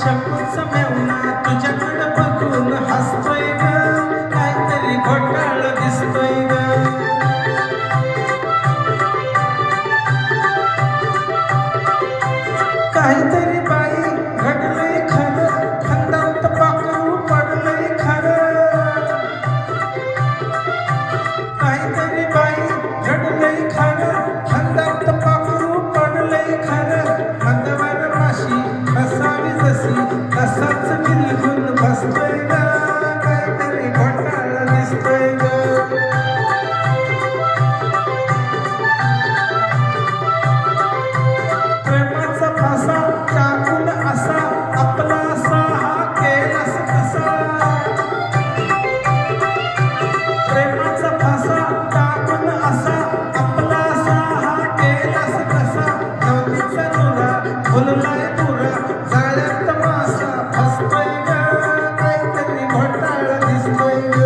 शकूच मेवना तुझ्याकडं बघून हसतोय ग, काहीतरी घोटाळा दिसतोय ग. काहीतरी बाई घडलंय खरं, खंडात पाखरू पडलंय खरं. काहीतरी बाई घडलंय खरं, खंडात पाखरू पडलंय खरं. अंधावर माशी बसावी जशी तसाच निलगून बसतोय ग, काहीतरी घोटाळा दिसतोय ग. प्रेमाचा फासा टाकून असा आपला असा हा केलास कसा. प्रेमाचा फासा टाकून असा आपला असा हा केलास कसा. नवरीचा नोरा फुललाय पुरा जाळ्यात मासा फसतोय ग, काहीतरी घोटाळा दिसतोय ग.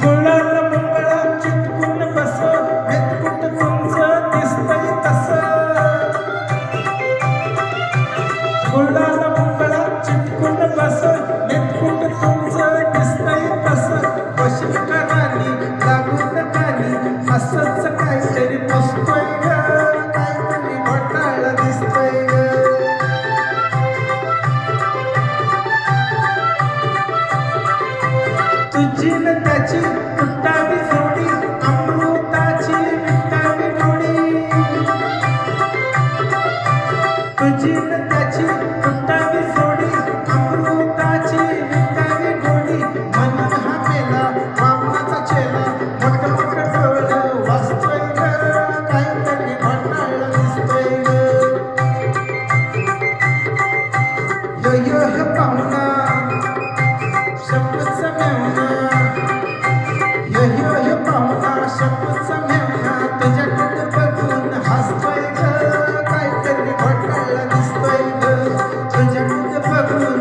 गुळाला मुंगळा चिटकून बस, मेतकुट तुमचं दिसतंय तसं. गुळाला मुंगळा चिटकून बस, मेतकुट तुमचं दिसतंय तसं. बशील कानानी लागून कानी असंच काहीतरी बसतोय ग, काहीतरी घोटाळा दिसतोय ग. तुझी न त्याची तुटावी जोडी, अमृताची विटावी गोडी. तुझी न त्याची तुटावी जोडी, अमृताची विटावी गोडी. म्हणून हा मेला वामनाचा चेला, मोठं मोठं डोळं वाचतोय ग, काहीतरी घोटाळा दिसतोय ग. यो यो हे पाहुणा शकूच मेवना, यो यो हे पाहुणा शकूच मेवना तुझ्याकडे बघून हसतोय ग, काहीतरी घोटाळा दिसतोय ग. तुझ्याकडे बघून